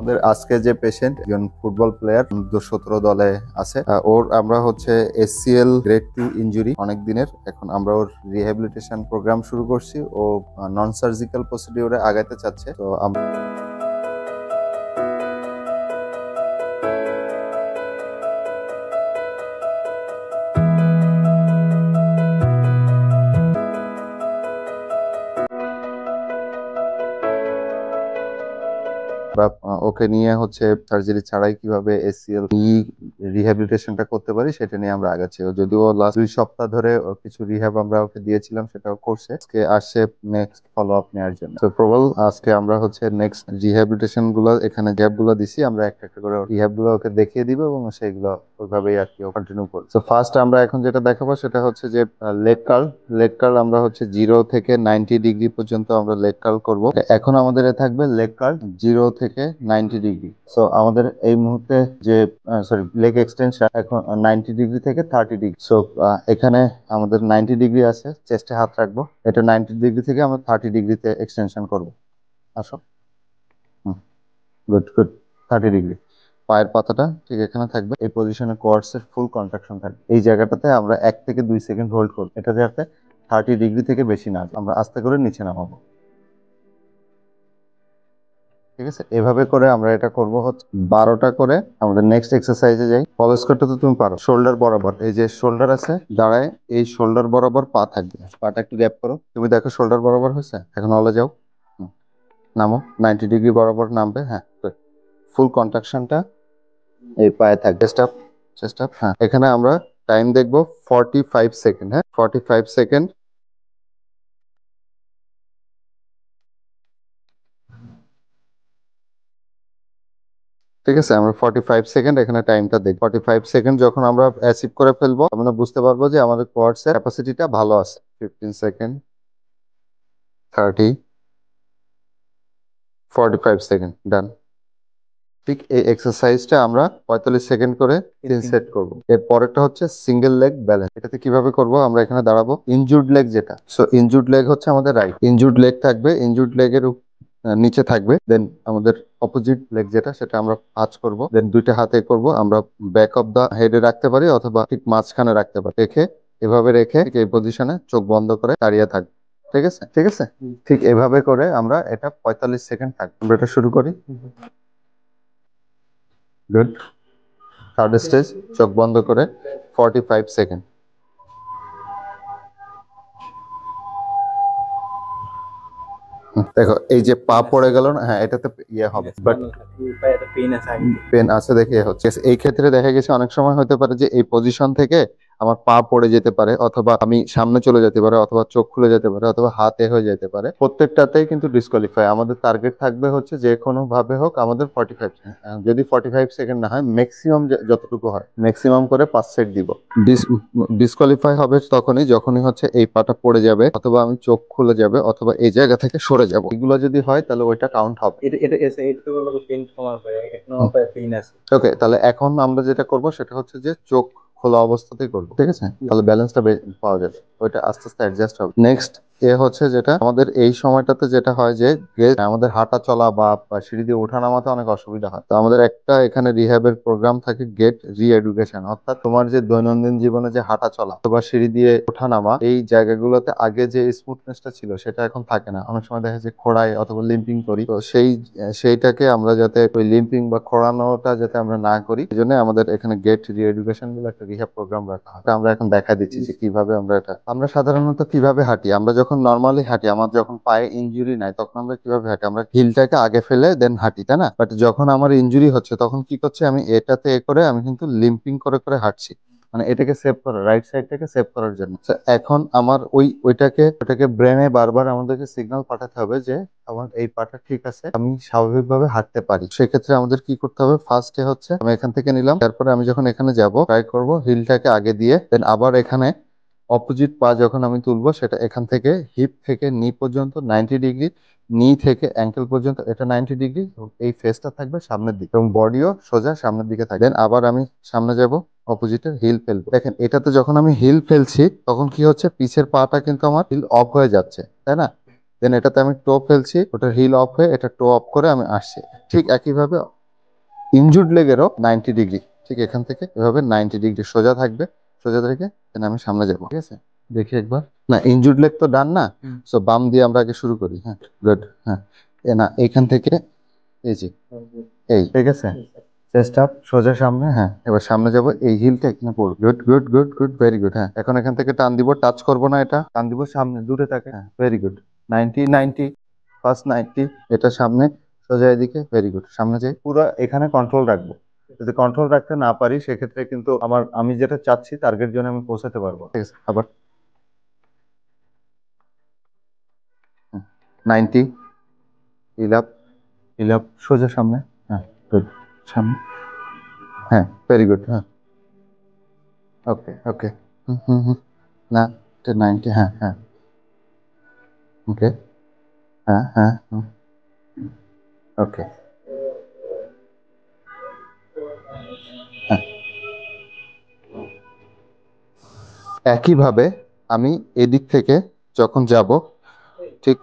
আমাদের আজকে যে পেশেন্ট একজন ফুটবল প্লেয়ার 17 দলে আছে। ওর আমরা হচ্ছে এসসিএল গ্রেড 2 ইনজুরি অনেক দিনের। এখন আমরা ওর রিহ্যাবিলিটেশন প্রোগ্রাম শুরু করছি। ও নন সার্জিক্যাল প্রসিডিউরে আগাইতে চাচ্ছে। তো ওকে নিয়ে হচ্ছে সার্জারি ছাড়াই কিভাবে এসসিএল রিহ্যাবিলিটেশনটা করতে পারি সেটা নিয়ে আমরা আগাচ্ছি। যদিও লাস্ট 2 সপ্তাহ ধরে কিছু রিহ্যাব আমরা ওকে দিয়েছিলাম, সেটাও করছে। আজকে আসছে নেক্সট ফলো আপ নেওয়ার জন্য। তো প্রবল আজকে আমরা হচ্ছে নেক্সট রিহ্যাবিলিটেশন গুলো, এখানে গ্যাপ গুলো দিছি, আমরা একটা একটা করে রিহ্যাব গুলো ওকে দেখিয়ে দিব এবং সেইগুলো ওইভাবেই আর কি কন্টিনিউ করবো। তো ফার্স্ট আমরা এখন যেটা দেখাবো সেটা হচ্ছে যে লেগ কার্ল আমরা হচ্ছে 0 থেকে 90 ডিগ্রি পর্যন্ত আমরা লেগ কার্ল করবো। এখন আমাদের থাকবে লেগ কার্ল 0 থেকে 90 ডিগ্রি। সো আমাদের এই মুহূর্তে যে লেগ এক্সটেনশন এখন 90 ডিগ্রি থেকে 30 ডিগ্রি। সো এখানে আমাদের 90 ডিগ্রি আছে, চেস্টে হাত রাখবো। এটা 90 ডিগ্রি থেকে আমরা 30 ডিগ্রিতে এক্সটেনশন করবো। আসো, গুড গুড। 30 ডিগ্রি। পায়ের পাতাটা ঠিক এখানে থাকবে, এই পজিশনে কোয়াডসের ফুল কন্ট্রাকশন থাকবে। এই জায়গাটাতে আমরা 1 থেকে 2 সেকেন্ড হোল্ড করব, এটা যাতে 30 ডিগ্রি থেকে বেশি না যায়। আমরা আস্তে করে নিচে নামাবো। ঠিক আছে, এভাবে করে আমরা এটা করব হচ্ছে 12টা করে। আমাদের নেক্সট এক্সারসাইজে যাই। ফলো স্কোয়ারটা তো তুমি পারো। শোল্ডার বরাবর, এই যে শোল্ডার আছে দাঁড়ায়, এই শোল্ডার বরাবর পা থাকবে। পাটা একটু গ্যাপ করো। তুমি দেখো শোল্ডার বরাবর হয়েছে, এখন হলে যাও। নামো, 90 ডিগ্রি বরাবর নামবে। হ্যাঁ, ফুল কন্ট্রাকশনটা এই পায়ে থাকবে। Chest up. হ্যাঁ, এখানে আমরা টাইম দেখবো 45 সেকেন্ড। হ্যাঁ, 45 সেকেন্ড। ঠিক আছে, আমরা 45 সেকেন্ড এখানে টাইমটা দেখব। 45 সেকেন্ড যখন আমরা অ্যাচিভ করে ফেলবো, আমরা বুঝতে পারবো যে আমাদের কোয়াডস এর ক্যাপাসিটিটা ভালো আছে। 15 সেকেন্ড, 30, 45 সেকেন্ড, ডান। ঠিক এই এক্সারসাইজটা আমরা 45 সেকেন্ড করে 3 সেট করব। এর পরেরটা হচ্ছে সিঙ্গেল লেগ ব্যালেন্স। এটাতে কিভাবে করব, আমরা এখানে দাঁড়াবো। ইনজুর্ড লেগ যেটা, সো ইনজুর্ড লেগ হচ্ছে আমাদের রাইট। ইনজুর্ড লেগ থাকবে, ইনজুর্ড লেগের নিচে থাকবে। দেন আমাদের অপোজিট লেগ যেটা, সেটা আমরা ভাঁজ করব। দেন দুইটা হাতে করব আমরা ব্যাক অফ দা হেডে রাখতে পারি অথবা ঠিক মাঝখানে রাখতে পারি। রেখে এভাবে রেখে এই পজিশনে চোখ বন্ধ করে দাঁড়িয়ে থাকবে। ঠিক আছে, ঠিক আছে। ঠিক এভাবে করে আমরা এটা 45 সেকেন্ড থাকবে। আমরা এটা শুরু করি। গুড। থার্ড স্টেজ, চোখ বন্ধ করে 45 সেকেন্ড। দেখো এই যে পা পড়ে গেল না, হ্যাঁ এটাতে ইয়ে হবে, বাট পেন আছে দেখে হচ্ছে। এই ক্ষেত্রে দেখা গেছে অনেক সময় হতে পারে যে এই পজিশন থেকে আমার পা পড়ে যেতে পারে, অথবা আমি সামনে চলে যেতে পারে, অথবা চোখ খুলে যেতে পারে, অথবা হাতে হয়ে যেতে পারে। প্রত্যেকটাতেই কিন্তু ডিসকোয়ালিফাই। আমাদের টার্গেট থাকবে হচ্ছে যে কোনো ভাবে হোক আমাদের 45। যদি 45 সেকেন্ড না হয়, ম্যাক্সিমাম যতটুকু হয় ম্যাক্সিমাম করে 5 সেট দিব। ডিসকোয়ালিফাই হবে যখনই হচ্ছে এই পাটা পড়ে যাবে, অথবা আমি চোখ খুলে যাবে, অথবা এই জায়গা থেকে সরে যাব। এগুলো যদি হয় তাহলে ওইটা কাউন্ট হবে। ওকে, তাহলে এখন আমরা যেটা করব সেটা হচ্ছে যে চোখ খোলা অবস্থাতেই করবো। ঠিক আছে, তাহলে ব্যালেন্সটা পাওয়া যাবে, ওইটা আস্তে আস্তে অ্যাডজাস্ট হবে। নেক্সট হচ্ছে যেটা আমাদের এই সময়টাতে যেটা হয় যে আমাদের হাঁটা চলা বা সিঁড়ি দিয়ে ওঠা নামাতে অনেক অসুবিধা হয়। তো আমাদের একটা এখানে রিহ্যাবের প্রোগ্রাম থাকে, গেট রি এডুকেশন। অর্থাৎ তোমার যে দৈনন্দিন জীবনে যে হাঁটা চলা অথবা সিঁড়ি দিয়ে ওঠা নামা, এই জায়গাগুলোতে আগে যে স্মুথনেসটা ছিল সেটা এখন থাকে না। অনেক সময় দেখা যায় খোড়ায় অথবা লিম্পিং করি। তো সেইটাকে আমরা যাতে ওই লিম্পিং বা খোড়ানোটা যাতে আমরা না করি, এই জন্য আমাদের এখানে গেট রি এডুকেশন বলে একটা রিহ্যাব প্রোগ্রাম রাখা হয়। আমরা এখন দেখা দিচ্ছি যে কিভাবে আমরা সাধারণত কিভাবে হাঁটি। আমরা যখন নর্মালি হাঁটি, আমার যখন পায়ে ইনজুরি নাই, তখন আমরা কিভাবে হাঁটি, আমরা হিলটাকে আগে ফেলে দেন হাঁটি, তাই না? বাট যখন আমার ইনজুরি হচ্ছে তখন কি করছে, আমি এটাতে করে আমি কিন্তু লিম্পিং করে করে হাঁটছি, মানে এটাকে সেভ করা, রাইট সাইডটাকে সেভ করার জন্য। তো এখন আমার ওইটাকে ব্রেনে বারবার আমাদেরকে সিগন্যাল পাঠাতে হবে যে আমার এই পাটা ঠিক আছে, আমি স্বাভাবিকভাবে হাঁটতে পারি। সেক্ষেত্রে আমাদের কি করতে হবে, ফার্স্টে হচ্ছে আমি এখান থেকে নিলাম, তারপরে আমি যখন এখানে যাব ট্রাই করব হিলটাকে আগে দিয়ে, দেন আবার এখানে অপোজিট পা যখন আমি তুলবো, সেটা এখান থেকে হিপ থেকে নি পর্যন্ত 90 ডিগ্রি, নি থেকে অ্যাঙ্কেল পর্যন্ত এটা 90 ডিগ্রি। এই ফেসটা থাকবে সামনের দিকে এবং বডিও সোজা সামনের দিকে থাকবে। দেন আবার আমি সামনে যাব, অপোজিটের হিল ফেলবো। দেখেন এটাতে যখন আমি হিল ফেলছি তখন কি হচ্ছে, পিছের পাটা কিন্তু আমার হিল অফ হয়ে যাচ্ছে, তাই না? দেন এটাতে আমি টো ফেলছি, ওটা হিল অফ হয়ে এটা টো অফ করে আমি আসছি। ঠিক একইভাবে ইনজুর্ড লেগেরও 90 ডিগ্রি, ঠিক এখান থেকে এভাবে 90 ডিগ্রি সোজা থাকবে, সোজা থেকে দেন আমি সামনে যাবো। ঠিক আছে, দেখি একবার। না, ইনজুর্ড লেগ তো ডান না, সো বাম দিয়ে আমরা আগে শুরু করি। হ্যাঁ, গুড। হ্যাঁ, না এইখান থেকে এই যে এই, ঠিক আছে, চেস্ট আপ, সোজা সামনে। হ্যাঁ, এবার সামনে যাব, এই হিলটা এখানে পড়বে। Good good good good, very good. হ্যাঁ, এখন এখান থেকে টান দিব, টাচ করবো না, এটা টান দিব সামনে, দূরে থাকে। হ্যাঁ, ভেরি গুড। 90 ফার্স্ট 90, এটা সামনে সোজা এদিকে, ভেরি গুড। সামনে যাই, পুরো এখানে কন্ট্রোল রাখবো। যদি কন্ট্রোল রাখতে না পারি সেক্ষেত্রে কিন্তু আমি যেটা চাচ্ছি টার্গেট জন্য আমি পৌঁছাতে পারবো। ঠিক আছে, আবার 90, হিল আপ, সোজা সামনে। হ্যাঁ, গুড। সামনে। হ্যাঁ, ভেরি গুড। হ্যাঁ, ওকে ওকে। হুম হুম হুম। না, এটা 90। হ্যাঁ হ্যাঁ, ওকে। হ্যাঁ হ্যাঁ, ওকে। হ্যাঁ, একইভাবে আমি এদিক থেকে যখন যাব, ঠিক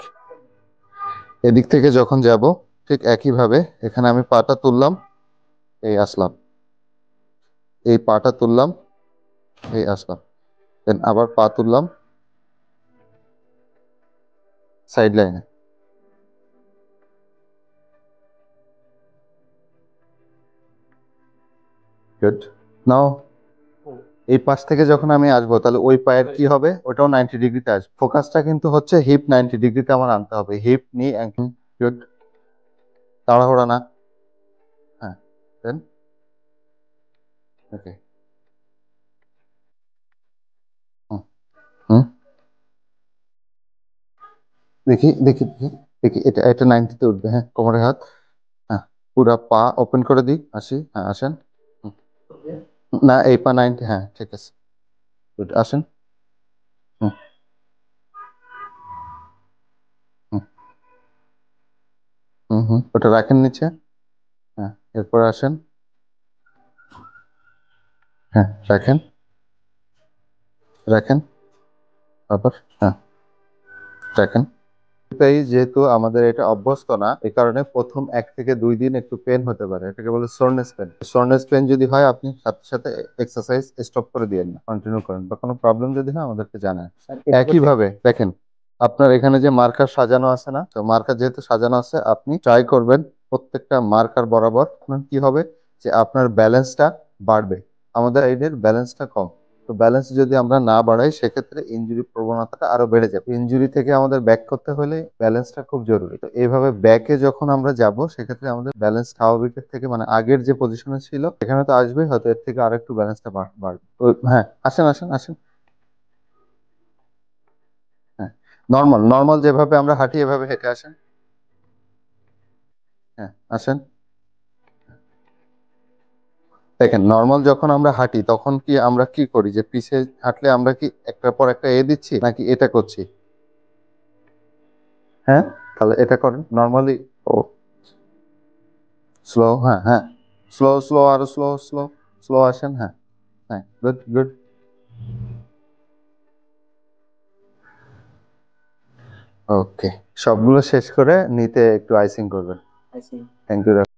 এদিক থেকে যখন যাব, ঠিক একইভাবে এখানে আমি পাটা তুললাম, এই আসলাম, এই পাটা তুললাম, এই আসলাম, দেন আবার পা তুললাম সাইড লাইনে। গুড। নাও এই পাশ থেকে যখন আমি আসবো তাহলে ওই পায়ের কি হবে, ওটাও 90 ডিগ্রিতে আসবে। ফোকাসটা কিন্তু হচ্ছে হিপ 90 ডিগ্রিতে আমার আনতে হবে, হিপ নি অ্যাঙ্কেল। গুড, তাড়াহুড়া না। হ্যাঁ, দেন ওকে। হুম হুম, দেখি দেখি দেখি দেখি, এটা এটা 90তে উঠবে। হ্যাঁ, কোমরের হাত। হ্যাঁ, পুরা পা ওপেন করে দিই, আসি। হ্যাঁ, আসেন। হুম, না এই পা 90। হ্যাঁ, ঠিক আছে, গুড। আসেন। হুম হুম হুম হুম, ওটা রাখেন নিচে। হ্যাঁ, এরপর আসেন। হ্যাঁ, রাখেন রাখেন, আবার। হ্যাঁ, রাখেন। এটাই যেহেতু আমাদের এটা অভ্যস্ত না, এই কারণে প্রথম 1 থেকে 2 দিন একটু পেন হতে পারে, এটাকে বলে সোরনেস পেন। সোরনেস পেন যদি হয় আপনি সাথে সাথে এক্সারসাইজ স্টপ করে দিয়েন না, কন্টিনিউ করেন, বা কোনো প্রবলেম যদি হয় আমাদেরকে জানান। একইভাবে দেখেন, আপনার এখানে যে মার্কার সাজানো আছে না, তো মার্কার যেহেতু সাজানো আছে, আপনি ট্রাই করবেন প্রত্যেকটা মার্কার বরাবর আপনার কি হবে, যে আপনার ব্যালেন্সটা বাড়বে। আমাদের এদের ব্যালেন্সটা কম, তো ব্যালেন্স যদি আমরা না বাড়াই সেক্ষেত্রে ইনজুরি প্রবণতাটা আরো বেড়ে যাবে। ইনজুরি থেকে আমাদের ব্যাক করতে হলে ব্যালেন্সটা খুব জরুরি। তো এইভাবে ব্যাকে যখন আমরা যাব সেক্ষেত্রে আমাদের ব্যালেন্স স্বাভাবিকের থেকে, মানে আগের যে পজিশনে ছিল এখানে তো আসবে, হয়তো এর থেকে আরেকটু ব্যালেন্সটা বাড়বে। তো হ্যাঁ, আসেন আসেন আসেন। হ্যাঁ, নর্মাল নর্মাল যেভাবে আমরা হাঁটি এভাবে হেঁটে আসেন। হ্যাঁ, আসেন। দেখেন, নর্মাল যখন আমরা হাঁটি তখন কি আমরা কি করি, যে পিছে হাঁটলে আমরা কি একটার পর একটা দিচ্ছি, নাকি এটা করছি? হ্যাঁ, তাহলে এটা করেন নর্মালি। ও স্লো। হ্যাঁ হ্যাঁ, স্লো স্লো, আরো স্লো স্লো, স্লো আসেন। হ্যাঁ হ্যাঁ, গুড গুড। ওকে, সবগুলো শেষ করে নিতে একটু আইসিং করবেন। Thank you.